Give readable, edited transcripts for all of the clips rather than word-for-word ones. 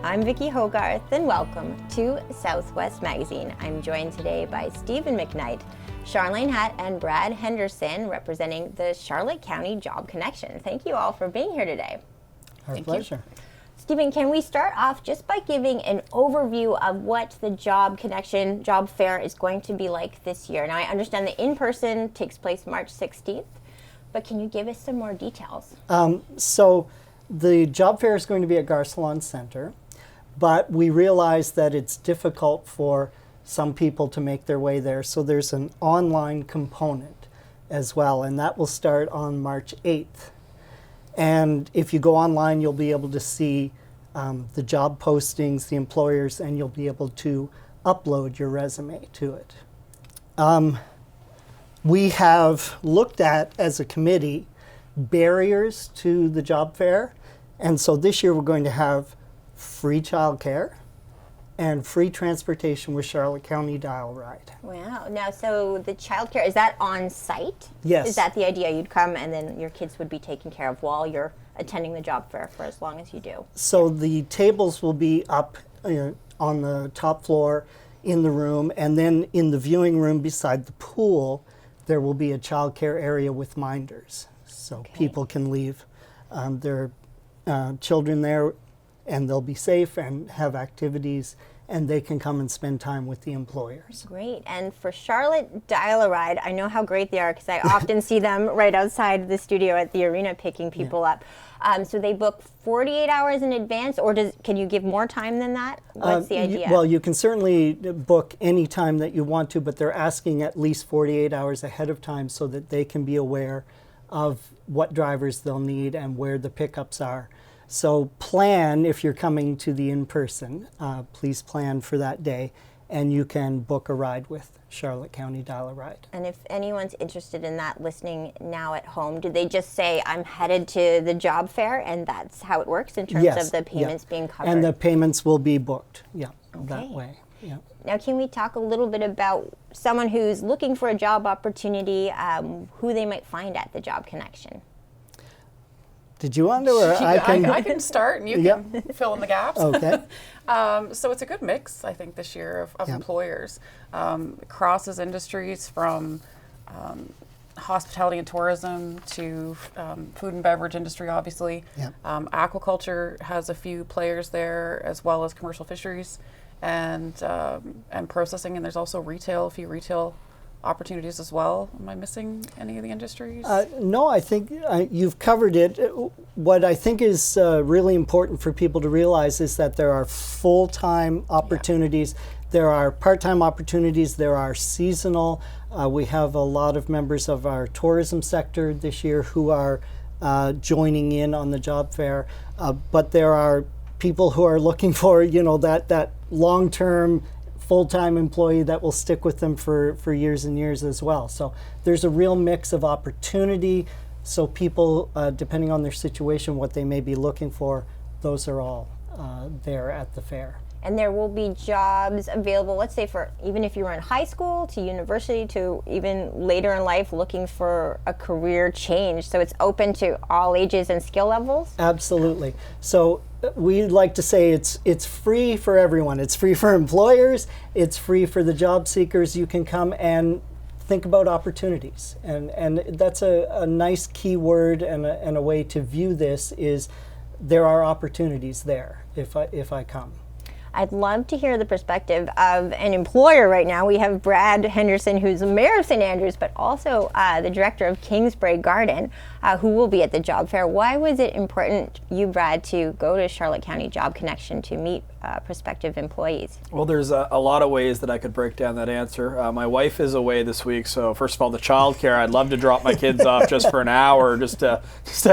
I'm Vicki Hogarth, and welcome to Southwest Magazine. I'm joined today by Stephen MacKnight, Charlane Hatt, and Brad Henderson, representing the Charlotte County Job Connection. Thank you all for being here today. Our pleasure. Stephen, can we start off just by giving an overview of what the Job Connection Job Fair is going to be like this year? Now, I understand the in-person takes place March 16th, but can you give us some more details? So the job fair is going to be at Garcelon Center, but we realize that it's difficult for some people to make their way there, so there's an online component as well, and that will start on March 8th. And if you go online, you'll be able to see the job postings, the employers, and you'll be able to upload your resume to it. We have looked at, as a committee, barriers to the job fair. And so this year we're going to have free childcare and free transportation with Charlotte County Dial Ride. Wow. Now, so the childcare, is that on site? Yes. Is that the idea? You'd come and then your kids would be taken care of while you're attending the job fair for as long as you do? So the tables will be up on the top floor in the room, and then in the viewing room beside the pool, there will be a childcare area with minders. So people can leave their children there, and they'll be safe and have activities, and they can come and spend time with the employers. Great. And for Charlotte Dial a Ride, I know how great they are because I often see them right outside the studio at the arena picking people up. So they book 48 hours in advance, or can you give more time than that? What's the idea? Well, you can certainly book any time that you want to, but they're asking at least 48 hours ahead of time so that they can be aware of what drivers they'll need and where the pickups are. So plan, if you're coming to the in-person, please plan for that day, and you can book a ride with Charlotte County Dial a Ride. And if anyone's interested in that listening now at home, did they just say, I'm headed to the job fair, and that's how it works in terms of the payments being covered? And the payments will be booked, that way. Yeah. Now, can we talk a little bit about someone who's looking for a job opportunity, who they might find at the Job Connection? Did you want to, or I can start and you can fill in the gaps. Okay. So it's a good mix, I think, this year of employers. It crosses industries from hospitality and tourism to food and beverage industry, obviously. Aquaculture has a few players there, as well as commercial fisheries and processing. And there's also a few retail opportunities as well. Am I missing any of the industries? No, I think you've covered it. What I think is really important for people to realize is that there are full-time opportunities, there are part-time opportunities, there are seasonal. We have a lot of members of our tourism sector this year who are joining in on the job fair, but there are people who are looking for, that long-term full-time employee that will stick with them for years and years as well. So there's a real mix of opportunity. So people, depending on their situation, what they may be looking for, those are all there at the fair. And there will be jobs available, let's say for even if you were in high school to university to even later in life looking for a career change. So it's open to all ages and skill levels? Absolutely. So we like to say it's free for everyone. It's free for employers. It's free for the job seekers. You can come and think about opportunities. And that's a nice key word and a way to view this is there are opportunities there if I come. I'd love to hear the perspective of an employer right now. We have Brad Henderson, who's the mayor of St. Andrews, but also the director of Kingsbury Garden, who will be at the job fair. Why was it important, you, Brad, to go to Charlotte County Job Connection to meet prospective employees? Well, there's a lot of ways that I could break down that answer. My wife is away this week, so first of all, the childcare, I'd love to drop my kids off just for an hour, just to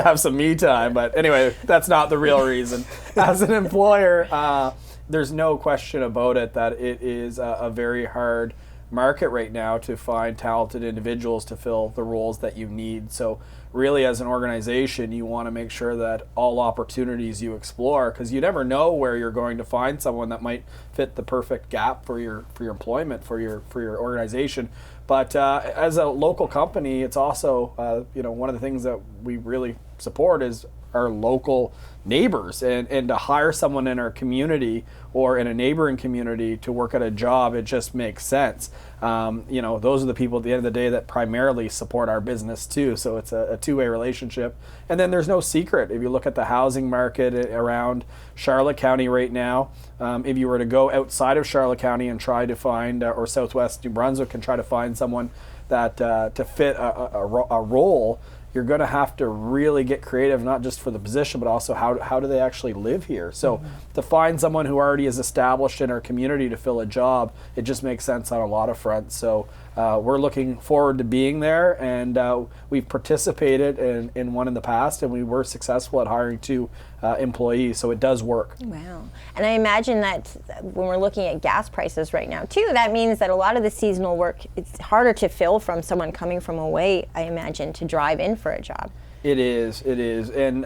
have some me time. But anyway, that's not the real reason. As an employer, there's no question about it that it is a very hard market right now to find talented individuals to fill the roles that you need. So really, as an organization, you want to make sure that all opportunities you explore, because you never know where you're going to find someone that might fit the perfect gap for your employment, for your organization. But as a local company, it's also one of the things that we really support is our local neighbors, and to hire someone in our community or in a neighboring community to work at a job, it just makes sense. Those are the people at the end of the day that primarily support our business too. So it's a two-way relationship. And then there's no secret. If you look at the housing market around Charlotte County right now, if you were to go outside of Charlotte County and try to find, or Southwest New Brunswick and try to find someone that to fit a role, you're going to have to really get creative, not just for the position, but also how do they actually live here. So to find someone who already is established in our community to fill a job, it just makes sense on a lot of fronts. So we're looking forward to being there, and we've participated in one in the past, and we were successful at hiring 2 employees, so it does work. Wow. And I imagine that when we're looking at gas prices right now too, that means that a lot of the seasonal work, it's harder to fill from someone coming from away, I imagine, to drive in for a job. It is. And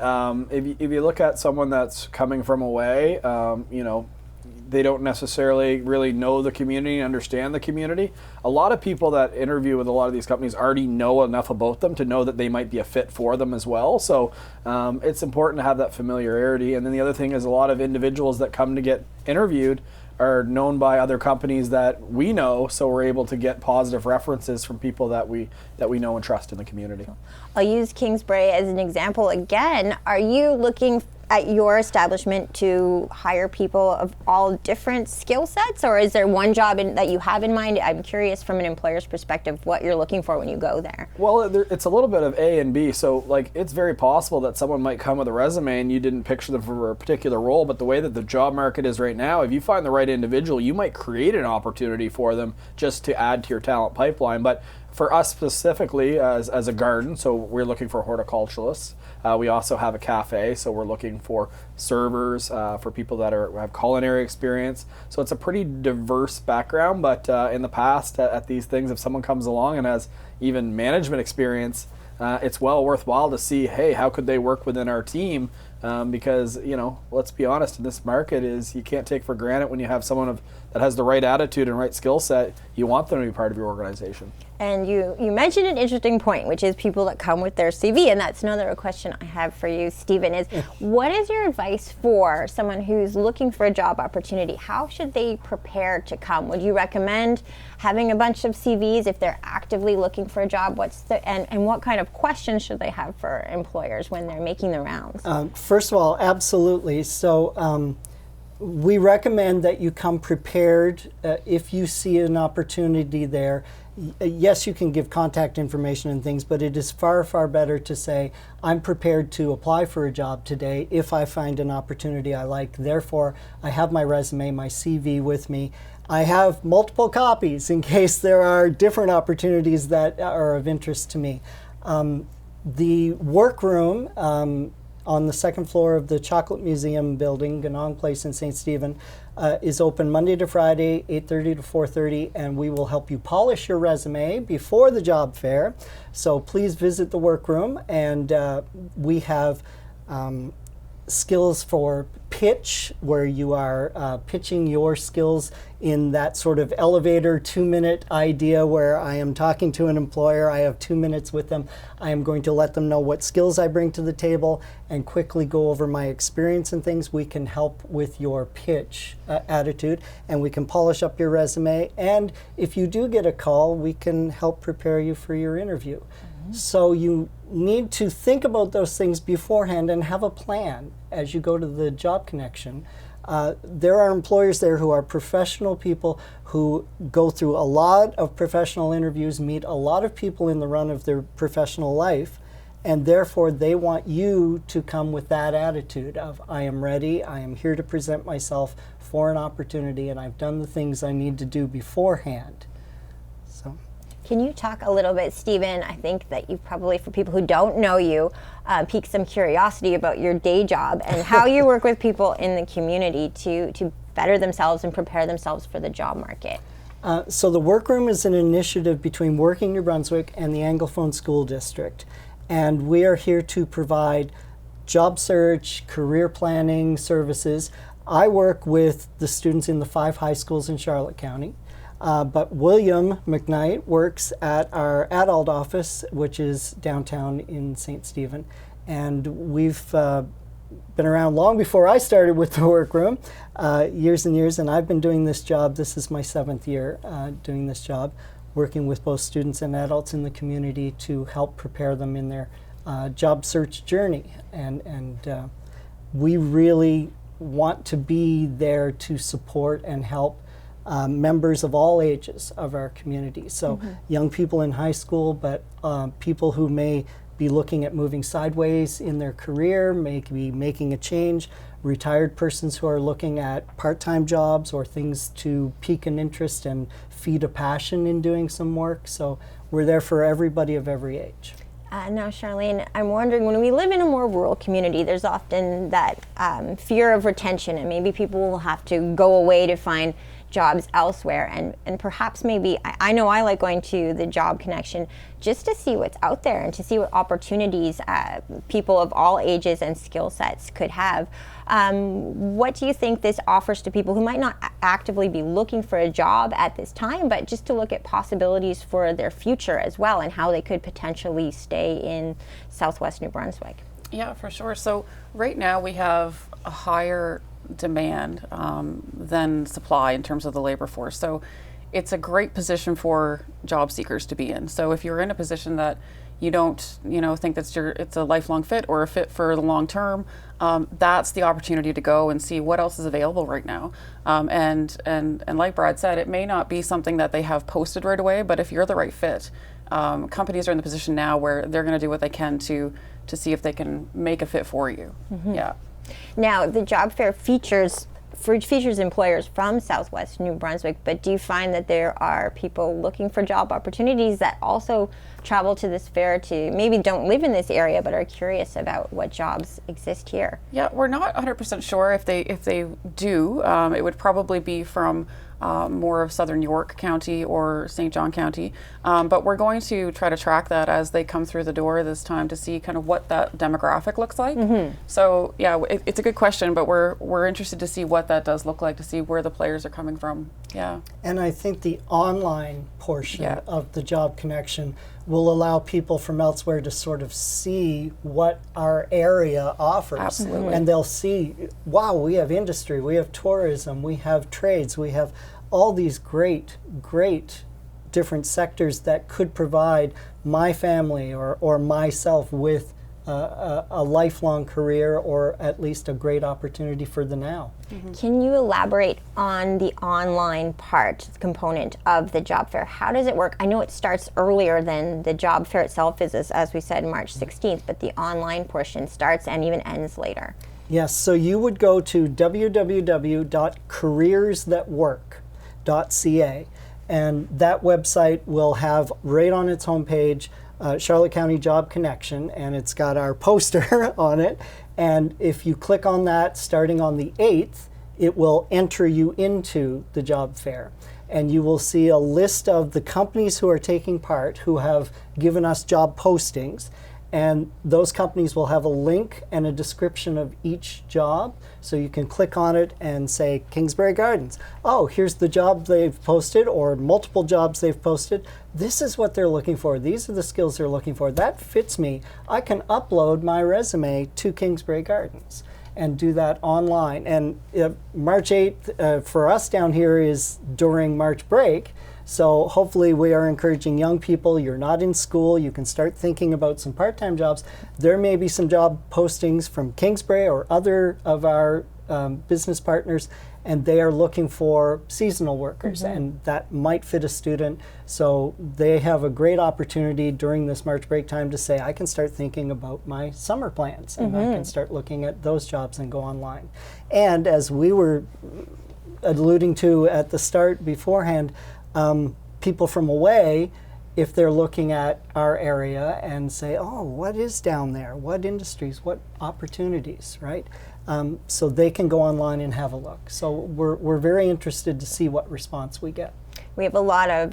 if you look at someone that's coming from away, they don't necessarily really know the community, understand the community. A lot of people that interview with a lot of these companies already know enough about them to know that they might be a fit for them as well. So it's important to have that familiarity. And then the other thing is, a lot of individuals that come to get interviewed are known by other companies that we know, so we're able to get positive references from people that we know and trust in the community. I'll use Kingsbrae as an example again. Are you looking at your establishment to hire people of all different skill sets, or is there one job that you have in mind? I'm curious from an employer's perspective what you're looking for when you go there. Well, it's a little bit of A and B. So it's very possible that someone might come with a resume and you didn't picture them for a particular role, but the way that the job market is right now, if you find the right individual, you might create an opportunity for them just to add to your talent pipeline. But for us specifically, as a garden, so we're looking for horticulturalists. We also have a cafe, so we're looking for servers, for people that have culinary experience. So it's a pretty diverse background, but in the past at these things, if someone comes along and has even management experience, it's well worthwhile to see, hey, how could they work within our team? Because, let's be honest, in this market you can't take for granted when you have someone that has the right attitude and right skill set, you want them to be part of your organization. And you mentioned an interesting point, which is people that come with their CV, and that's another question I have for you, Stephen, is what is your advice for someone who's looking for a job opportunity? How should they prepare to come? Would you recommend having a bunch of CVs if they're actively looking for a job? And what kind of questions should they have for employers when they're making the rounds? First of all, absolutely. So we recommend that you come prepared. If you see an opportunity there, yes, you can give contact information and things, but it is far, far better to say, I'm prepared to apply for a job today if I find an opportunity I like. Therefore, I have my resume, my CV with me. I have multiple copies in case there are different opportunities that are of interest to me. The workroom on the second floor of the Chocolate Museum building, Ganong Place in St. Stephen, is open Monday to Friday, 8:30 to 4:30, and we will help you polish your resume before the job fair. So please visit the workroom, and we have skills for pitch, where you are pitching your skills in that sort of elevator 2-minute idea where I am talking to an employer, I have 2 minutes with them, I am going to let them know what skills I bring to the table and quickly go over my experience and things. We can help with your pitch attitude, and we can polish up your resume, and if you do get a call, we can help prepare you for your interview. So you need to think about those things beforehand and have a plan as you go to the job connection. There are employers there who are professional people who go through a lot of professional interviews, meet a lot of people in the run of their professional life, and therefore they want you to come with that attitude of, I am ready, I am here to present myself for an opportunity, and I've done the things I need to do beforehand. So. Can you talk a little bit, Stephen? I think that you've probably, for people who don't know you, piqued some curiosity about your day job and how you work with people in the community to better themselves and prepare themselves for the job market. So the workroom is an initiative between Working New Brunswick and the Anglophone School District. And we are here to provide job search, career planning services. I work with the students in the 5 high schools in Charlotte County. But William MacKnight works at our adult office, which is downtown in St. Stephen. And we've been around long before I started with the workroom, years and years, and I've been doing this job. This is my 7th year doing this job, working with both students and adults in the community to help prepare them in their job search journey. And we really want to be there to support and help members of all ages of our community. So young people in high school, but people who may be looking at moving sideways in their career, maybe making a change, retired persons who are looking at part-time jobs or things to pique an interest and feed a passion in doing some work. So we're there for everybody of every age. Now, Charlane, I'm wondering, when we live in a more rural community, there's often that fear of retention, and maybe people will have to go away to find jobs elsewhere, and perhaps maybe, I know I like going to the Job Connection just to see what's out there and to see what opportunities people of all ages and skill sets could have. What do you think this offers to people who might not actively be looking for a job at this time, but just to look at possibilities for their future as well, and how they could potentially stay in Southwest New Brunswick? Yeah, for sure. So right now we have a higher demand than supply in terms of the labor force. So it's a great position for job seekers to be in. So if you're in a position that you don't, think it's a lifelong fit or a fit for the long term, that's the opportunity to go and see what else is available right now. And like Brad said, it may not be something that they have posted right away, but if you're the right fit, companies are in the position now where they're going to do what they can to see if they can make a fit for you. Yeah. Now, the job fair features employers from Southwest New Brunswick, but do you find that there are people looking for job opportunities that also travel to this fair to maybe don't live in this area but are curious about what jobs exist here? Yeah, we're not 100% sure if they do. It would probably be from more of Southern York County or St. John County, but we're going to try to track that as they come through the door this time to see kind of what that demographic looks like. So yeah, it's a good question, but we're interested to see what that does look like, to see where the players are coming from. Yeah. And I think the online portion of the Job Connection will allow people from elsewhere to sort of see what our area offers. Absolutely. And they'll see, wow, we have industry, we have tourism, we have trades, we have all these great different sectors that could provide my family or myself with a lifelong career, or at least a great opportunity for the now. Can you elaborate on the online component of the job fair? How does it work? I know it starts earlier than the job fair itself is, as we said, March 16th, but the online portion starts and even ends later. Yes, so you would go to www.careersthatwork.ca, and that website will have right on its homepage Charlotte County Job Connection, and it's got our poster on it. And if you click on that starting on the 8th, it will enter you into the job fair. And you will see a list of the companies who are taking part, who have given us job postings. And those companies will have a link and a description of each job. So you can click on it and say, Kingsbury Gardens. Oh, here's the job they've posted, or multiple jobs they've posted. This is what they're looking for. These are the skills they're looking for. That fits me. I can upload my resume to Kingsbury Gardens and do that online. And March 8th for us down here is during March break. So hopefully we are encouraging young people, you're not in school, you can start thinking about some part-time jobs. There may be some job postings from Kingsbury or other of our business partners, and they are looking for seasonal workers, and that might fit a student. So they have a great opportunity during this March break time to say, I can start thinking about my summer plans, and I can start looking at those jobs and go online. And as we were alluding to at the start beforehand, people from away, if they're looking at our area and say, oh, what is down there? What industries? What opportunities, right? So they can go online and have a look. So we're very interested to see what response we get. We have a lot of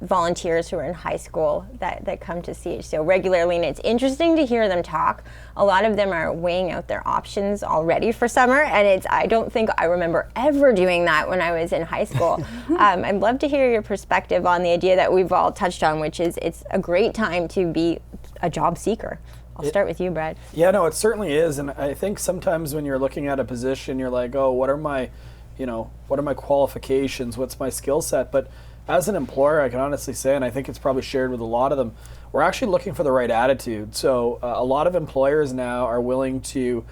volunteers who are in high school that come to CHCO regularly, and it's interesting to hear them talk. A lot of them are weighing out their options already for summer, and I don't think I remember ever doing that when I was in high school. I'd love to hear your perspective on the idea that we've all touched on, which is it's a great time to be a job seeker. I'll start with you, Brad. Yeah, no, it certainly is. And I think sometimes when you're looking at a position, you're like, oh, what are my qualifications? What's my skill set? But as an employer, I can honestly say, and I think it's probably shared with a lot of them, we're actually looking for the right attitude. So a lot of employers now are willing to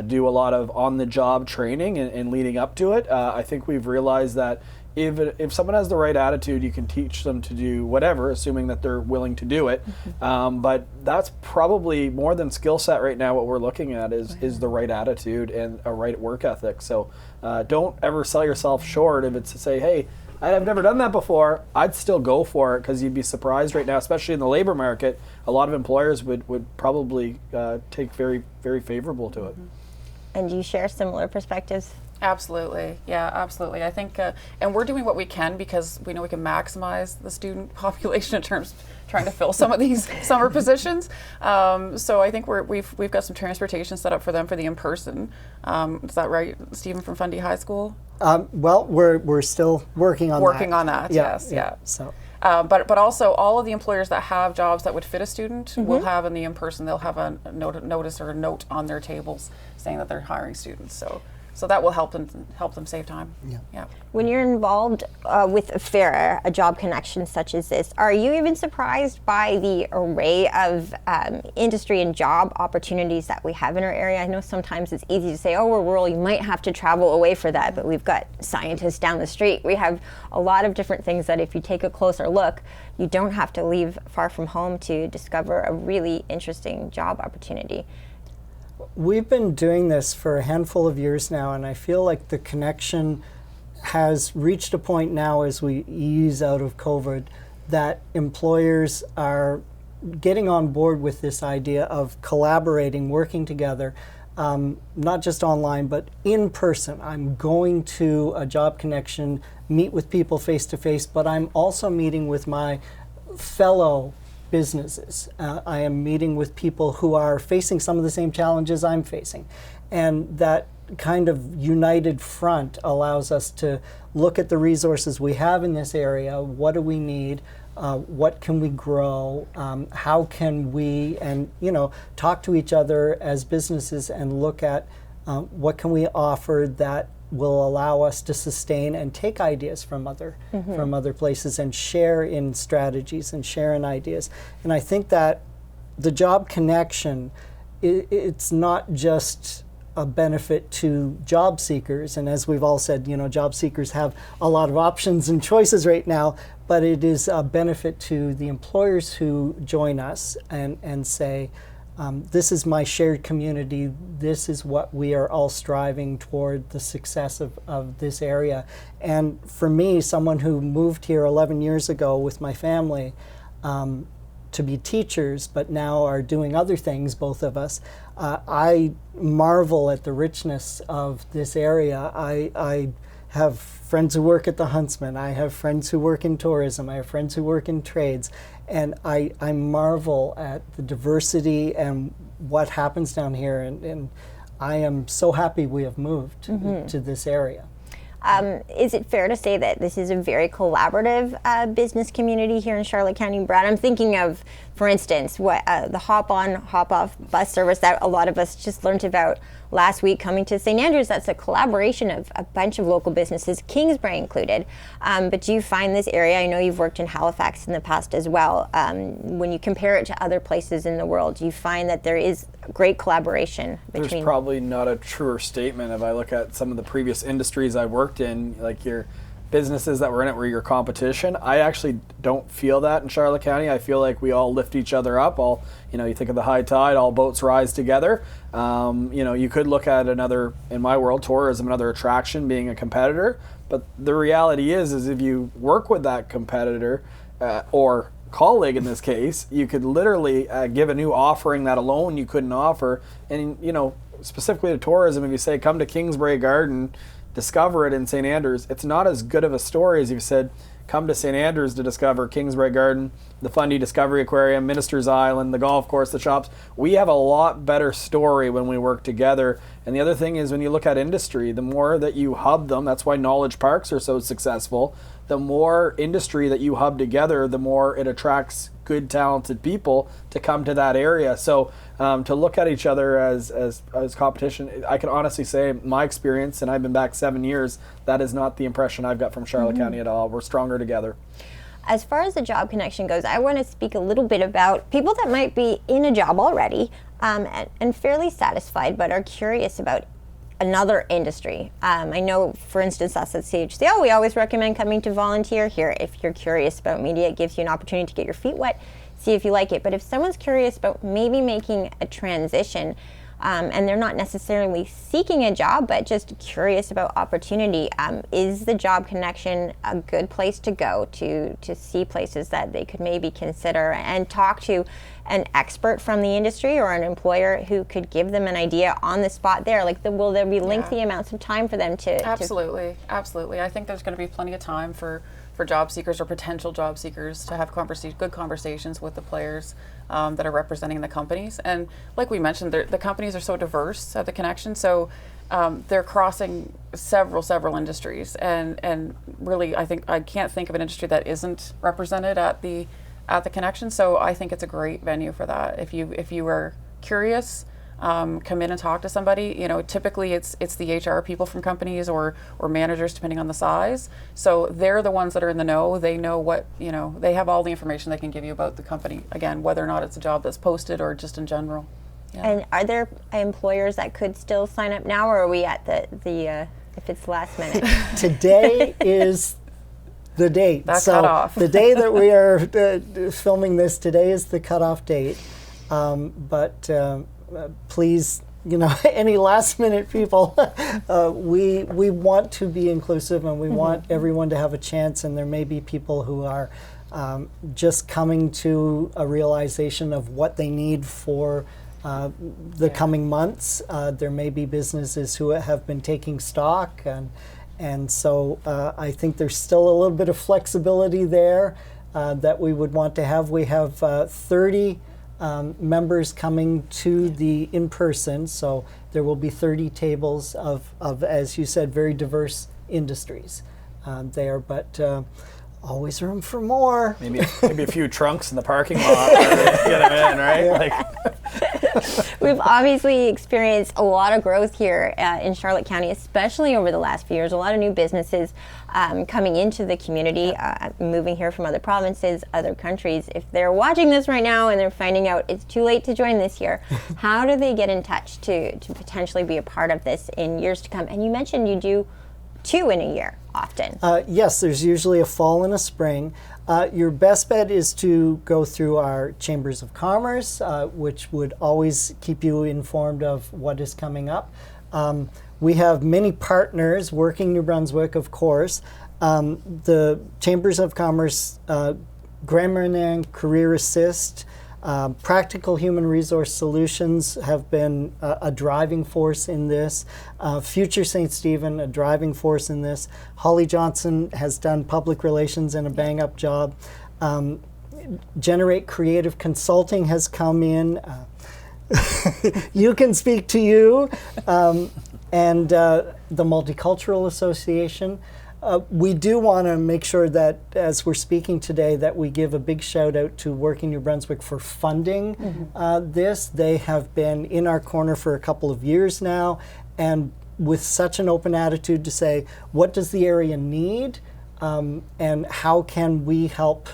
do a lot of on-the-job training and leading up to it. I think we've realized that if someone has the right attitude, you can teach them to do whatever, assuming that they're willing to do it. But that's probably more than skill set right now. What we're looking at is the right attitude and a right work ethic. So don't ever sell yourself short if it's to say, hey, I've never done that before. I'd still go for it, because you'd be surprised right now, especially in the labor market, a lot of employers would probably take very, very favorable to it. And do you share similar perspectives? Absolutely. Yeah, absolutely. I think, and we're doing what we can, because we know we can maximize the student population in terms of trying to fill some of these summer positions. So I think we've got some transportation set up for them for the in-person. Is that right, Stephen from Fundy High School? Well, we're still working on that. Yes. So. But also all of the employers that have jobs that would fit a student will have in the in-person, they'll have a notice or a note on their tables saying that they're hiring students. So that will help them save time. Yeah. When you're involved with a fair, a job connection such as this, are you even surprised by the array of industry and job opportunities that we have in our area? I know sometimes it's easy to say, oh, we're rural, you might have to travel away for that, but we've got scientists down the street. We have a lot of different things that if you take a closer look, you don't have to leave far from home to discover a really interesting job opportunity. We've been doing this for a handful of years now, and I feel like the connection has reached a point now, as we ease out of COVID, that employers are getting on board with this idea of collaborating, working together, not just online, but in person. I'm going to a job connection, meet with people face to face, but I'm also meeting with my fellow businesses. I am meeting with people who are facing some of the same challenges I'm facing. And that kind of united front allows us to look at the resources we have in this area. What do we need? What can we grow? How can we, and talk to each other as businesses and look at what can we offer that will allow us to sustain and take ideas from other places and share in strategies and share in ideas. And I think that the job connection, it's not just a benefit to job seekers, and as we've all said, job seekers have a lot of options and choices right now, but it is a benefit to the employers who join us and say, this is my shared community. This is what we are all striving toward, the success of this area. And for me, someone who moved here 11 years ago with my family to be teachers, but now are doing other things, both of us, I marvel at the richness of this area. I have friends who work at the Huntsman. I have friends who work in tourism. I have friends who work in trades. And I marvel at the diversity and what happens down here. And I am so happy we have moved to this area. Is it fair to say that this is a very collaborative business community here in Charlotte County? Brad, I'm thinking of, for instance, what the hop-on, hop-off bus service that a lot of us just learned about last week coming to St. Andrews. That's a collaboration of a bunch of local businesses, Kingsbury included. But do you find this area, I know you've worked in Halifax in the past as well, when you compare it to other places in the world, do you find that there is great collaboration between? There's probably not a truer statement. If I look at some of the previous industries I worked in, like your businesses that were in it were your competition. I actually don't feel that in Charlotte County. I feel like we all lift each other up. You think of the high tide, all boats rise together. You could look at another, in my world, tourism, another attraction being a competitor. But the reality is if you work with that competitor or colleague in this case, you could literally give a new offering that alone you couldn't offer. And, specifically to tourism, if you say, come to Kingsbury Garden, discover it in St. Andrews, it's not as good of a story as if you said, come to St. Andrews to discover Kingsbury Garden, the Fundy Discovery Aquarium, Minister's Island, the golf course, the shops. We have a lot better story when we work together. And the other thing is, when you look at industry, the more that you hub them, that's why knowledge parks are so successful, the more industry that you hub together, the more it attracts good, talented people to come to that area. So to look at each other as competition, I can honestly say my experience, and I've been back 7 years, that is not the impression I've got from Charlotte County at all. We're stronger together. As far as the job connection goes, I want to speak a little bit about people that might be in a job already and fairly satisfied, but are curious about another industry. I know, for instance, us at CHCO, we always recommend coming to volunteer here. If you're curious about media, it gives you an opportunity to get your feet wet, see if you like it. But if someone's curious about maybe making a transition, and they're not necessarily seeking a job, but just curious about opportunity, is the Job Connection a good place to go to see places that they could maybe consider and talk to an expert from the industry or an employer who could give them an idea on the spot there? Like, will there be lengthy amounts of time for them to... Absolutely. I think there's going to be plenty of time for job seekers or potential job seekers to have good conversations with the players that are representing the companies. And like we mentioned, the companies are so diverse at the Connection, so they're crossing several industries. And really, I think I can't think of an industry that isn't represented at the Connection. So I think it's a great venue for that. If you are curious, come in and talk to somebody. You know, typically it's the HR people from companies or managers, depending on the size. So they're the ones that are in the know. They know what, you know, they have all the information they can give you about the company. Again, whether or not it's a job that's posted or just in general. Yeah. And are there employers that could still sign up now, or are we at the if it's last minute? Today is the date. That's so cutoff. The day that we are filming this, today is the cutoff date. But please, you know, any last minute people, we want to be inclusive, and we want everyone to have a chance. And there may be people who are just coming to a realization of what they need for the coming months. There may be businesses who have been taking stock, and so I think there's still a little bit of flexibility there that we would want to have. We have 30 members coming to the in-person, so there will be 30 tables of, as you said, very diverse industries there, but always room for more. Maybe a few trunks in the parking lot to get them in, right? Yeah. Like. We've obviously experienced a lot of growth here in Charlotte County, especially over the last few years. A lot of new businesses coming into the community, moving here from other provinces, other countries. If they're watching this right now and they're finding out it's too late to join this year, how do they get in touch to potentially be a part of this in years to come? And you mentioned you do 2 in a year often. Yes, there's usually a fall and a spring. Your best bet is to go through our Chambers of Commerce, which would always keep you informed of what is coming up. We have many partners working New Brunswick, of course. The Chambers of Commerce, Grammar Career Assist, Practical Human Resource Solutions have been a driving force in this. Future St. Stephen, a driving force in this. Holly Johnson has done public relations and a bang-up job. Generate Creative Consulting has come in. You can speak to you. And the Multicultural Association. We do want to make sure that as we're speaking today that we give a big shout out to Working New Brunswick for funding this. They have been in our corner for a couple of years now, and with such an open attitude to say, what does the area need, and how can we help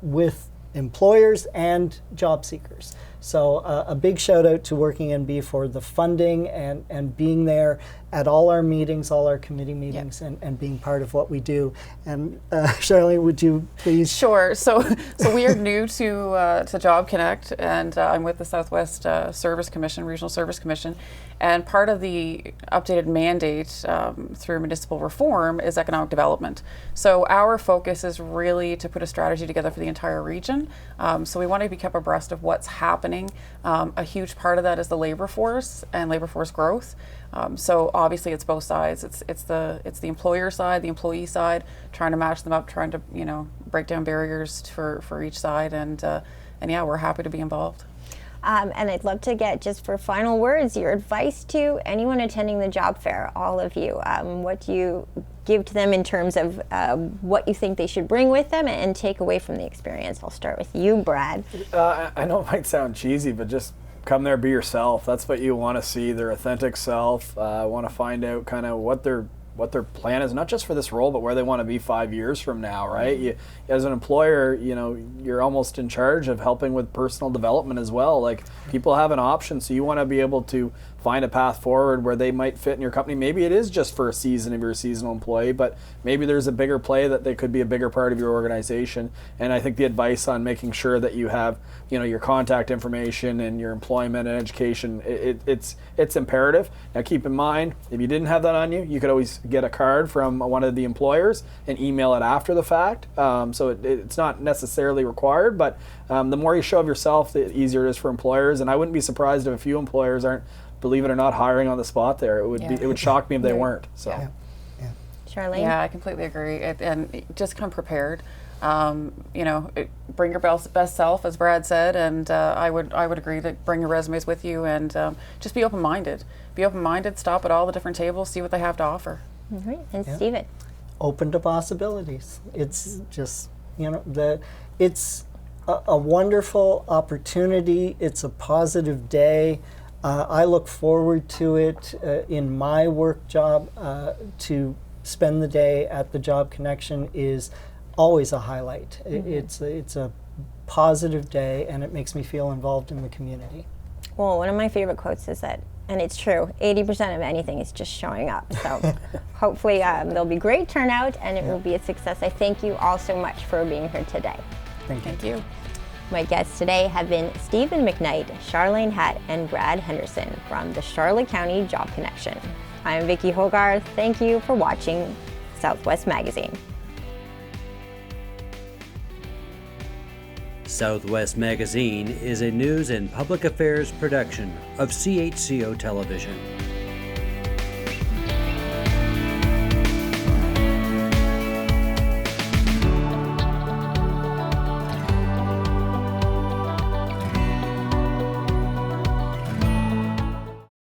with employers and job seekers. So a big shout out to Working NB for the funding and being there at all our meetings, all our committee meetings, and being part of what we do. And Charlane, would you please? Sure. So we are new to Job Connect, and I'm with the Southwest Service Commission, Regional Service Commission, and part of the updated mandate through municipal reform is economic development. So our focus is really to put a strategy together for the entire region. So we want to be kept abreast of what's happening. A huge part of that is the labor force and labor force growth. So obviously it's both sides. It's the employer side, the employee side, trying to match them up, trying to break down barriers for each side, and yeah, we're happy to be involved. And I'd love to get, just for final words, your advice to anyone attending the job fair, all of you. What do you give to them in terms of what you think they should bring with them and take away from the experience? I'll start with you, Brad. I know it might sound cheesy, but just come there, be yourself. That's what you want to see, their authentic self. Want to find out kind of what their plan is, not just for this role, but where they want to be 5 years from now, right? You, as an employer, you're almost in charge of helping with personal development as well. Like, people have an option, so you want to be able to find a path forward where they might fit in your company. Maybe it is just for a season if you're a seasonal employee, but maybe there's a bigger play that they could be a bigger part of your organization. And I think the advice on making sure that you have, your contact information and your employment and education, it's imperative. Now, keep in mind, if you didn't have that on you, you could always get a card from one of the employers and email it after the fact. So it's not necessarily required, but the more you show of yourself, the easier it is for employers. And I wouldn't be surprised if a few employers aren't, believe it or not, hiring on the spot there. It would shock me if they weren't. So, Charlane? Yeah, I completely agree. And just come prepared. Bring your best self, as Brad said, and I would agree to bring your resumes with you, and just be open-minded. Be open-minded. Stop at all the different tables, see what they have to offer. All right. And Stephen? Open to possibilities. It's just it's a wonderful opportunity. It's a positive day. I look forward to it in my work job. To spend the day at the Job Connection is always a highlight. It's a positive day, and it makes me feel involved in the community. Well, one of my favorite quotes is that, and it's true, 80% of anything is just showing up. So hopefully there'll be great turnout, and it will be a success. I thank you all so much for being here today. Thank you. My guests today have been Stephen MacKnight, Charlane Hatt, and Brad Henderson from the Charlotte County Job Connection. I'm Vicki Hogarth. Thank you for watching Southwest Magazine. Southwest Magazine is a news and public affairs production of CHCO Television.